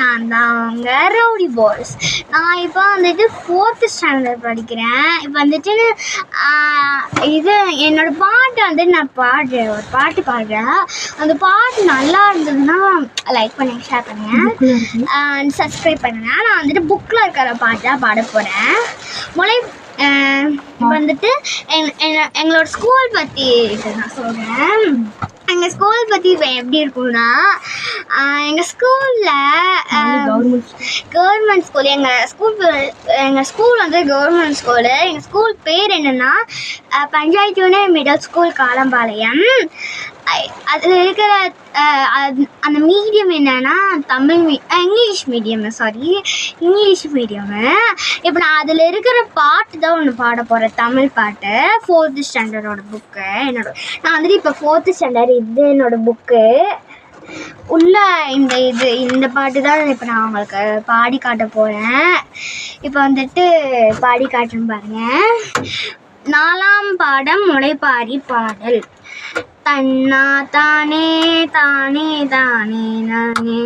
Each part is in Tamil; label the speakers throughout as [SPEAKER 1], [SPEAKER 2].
[SPEAKER 1] நான் தான் அவங்க ரவுடி பாய்ஸ். நான் இப்போ வந்துட்டு 4th ஸ்டாண்டர்ட் படிக்கிறேன். இப்போ வந்துட்டு இது என்னோடய பாட்டு வந்துட்டு நான் பாடுறேன், ஒரு பாட்டு பாடுறேன். அந்த பாட்டு நல்லா இருந்ததுன்னா லைக் பண்ணுங்க, ஷேர் பண்ணுங்கள், சப்ஸ்கிரைப் பண்ணுங்கள். நான் வந்துட்டு புக்கில் இருக்கிற பாட்டு தான் பாட போகிறேன். இப்போ வந்துட்டு எங்களோட ஸ்கூல் பற்றி நான் சொல்கிறேன். எங்கள் ஸ்கூல் பற்றி இப்போ எப்படி இருக்கும்னா, எங்கள் ஸ்கூலில் கவர்மெண்ட் ஸ்கூல். எங்கள் ஸ்கூல் வந்து கவர்மெண்ட் ஸ்கூலு. எங்கள் ஸ்கூல் பேர் என்னென்னா panchayat union middle school Kalampalayam. அதில் இருக்கிற அந்த மீடியம் என்னென்னா இங்கிலீஷ் மீடியமு. இப்போ நான் அதில் இருக்கிற பாட்டு தான் ஒன்று பாட போகிறேன், தமிழ் பாட்டு. 4th ஸ்டாண்டர்டோட புக்கு நான் வந்துட்டு இப்போ 4th ஸ்டாண்டர்ட். இது என்னோடய புக்கு உள்ள இந்த பாட்டு தான் இப்போ நான் உங்களுக்கு பாடி காட்ட போகிறேன். இப்போ வந்துட்டு பாடி காட்டுன்னு பாருங்கள். 4ஆம் பாடம் முளைப்பாரி பாடல். தன்னா தானே தானே தானே நானே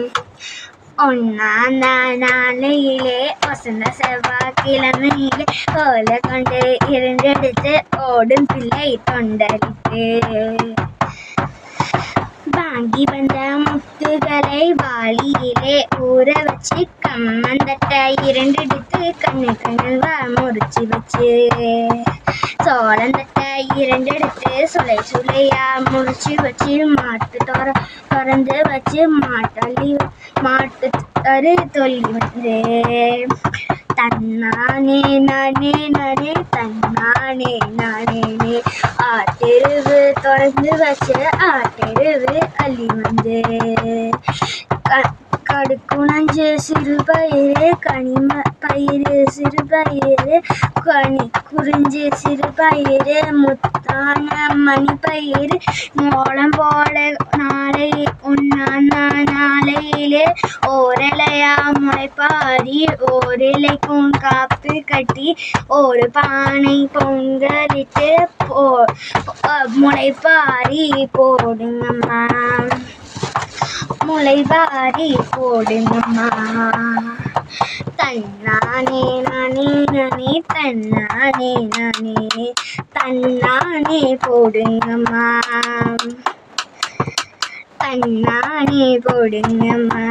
[SPEAKER 1] ஒன்னாம் நாளையிலே வசந்த செவ்வாய்க்கிழமையிலே கோல கொண்டு இரண்டெடுத்து ஓடும் பிள்ளை தொண்டரிட்டு வாங்கி வந்த முத்துகளை வாளியிலே ஊற வச்சு கம்மந்தட்டை இரண்டெடுத்து கண்ணுங்க முறிச்சு வச்சு சோளந்தட்டை இரண்டெடுத்து சுளையா முறிச்சு வச்சு மாட்டு திறந்து வச்சு மாட்டு தொல்லி வந்து தன்னானே நானே நானே தன்னானே நானே ஆட்டெருவு திறந்து வச்சு ஆட்டெருவு அள்ளி வந்து கடுக்குணஞ்சு சிறு பயிறு கனிம பயிறு சிறு பயிறு கனி குறிஞ்சி சிறு பயிறு முத்தான மணி பயிறு மோளம் போல நாளை நாளையிலே ஓரலையா முளைப்பாரி ஓரிலைக்கும் காப்பு கட்டி ஒரு பானை பொங்கலிட்டு முளைப்பாரி போடுங்கம்மா, முளைவாரி போடுங்கம்மா. தன்னானே நானே நானே தன்னானே நானே தன்னானே போடுங்கம்மா, தன்னானே போடுங்கம்மா.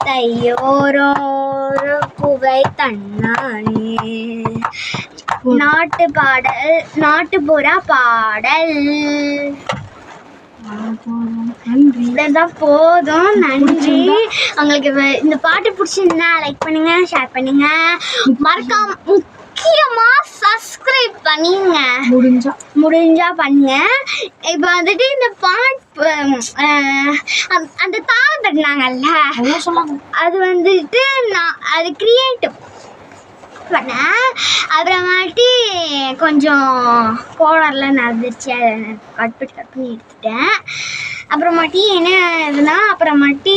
[SPEAKER 1] தையோரோரோ புகை தன்னானே. நாட்டுப்புற பாடல். இதுதான் போதும். நன்றி. உங்களுக்கு இந்த பாட்டு பிடிச்சிருந்தா லைக் பண்ணுங்க, ஷேர் பண்ணுங்க, மறக்காம முக்கியமா சப்ஸ்கிரைப் பண்ணிங்க, முடிஞ்சா பண்ணுங்க. இப்போ வந்துட்டு இந்த பாட்டு அந்த தாளம் தட்டினாங்கல்ல, அது வந்துட்டு நான் அது கிரியேட்டிவ் பண்ணேன். அப்புறமாட்டி கொஞ்சம் கோளரில் நடந்துருச்சு, அதை கட் பண்ணி எடுத்துட்டேன். அப்புறமாட்டி என்ன இதுனா அப்புறமாட்டி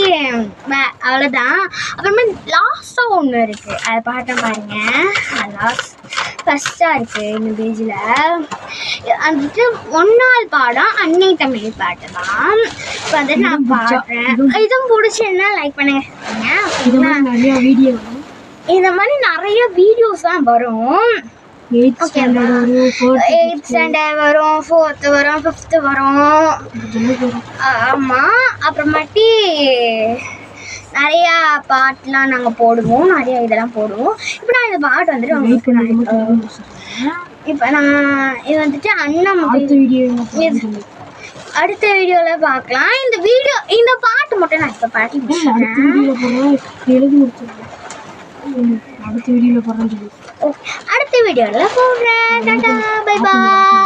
[SPEAKER 1] அவ்வளோதான். அப்புறமா லாஸ்ட்டாக ஒன்று இருக்குது, அதை பாட்டை பாருங்க. ஃபஸ்ட்டாக இருக்குது இந்த பேஜில். வந்துட்டு 1ஆவது பாடம் அன்னை தமிழ் பாட்டு தான். இப்போ வந்துட்டு நான் பாடுறேன். இதுவும் பிடிச்சிருந்தா லைக் பண்ணுங்க. இந்த மாதிரி நிறைய வீடியோஸ் தான் வரும். 8th ஸ்டாண்டர்ட் வரும், 4th வரும், 5th வரும். ஆமாம். அப்புறமாட்டி நிறையா பாட்டெலாம் நாங்கள் போடுவோம், நிறையா இதெல்லாம் போடுவோம். இப்போ நான் இந்த பாட்டு வந்துட்டு உங்களுக்கு இப்போ நான் இது வந்துட்டு அடுத்த வீடியோவில் பார்க்கலாம். இந்த பாட்டு மட்டும் நான் இப்போ பாட்டி அடுத்த வீடியோவில் போடுறேன். Tata bye bye.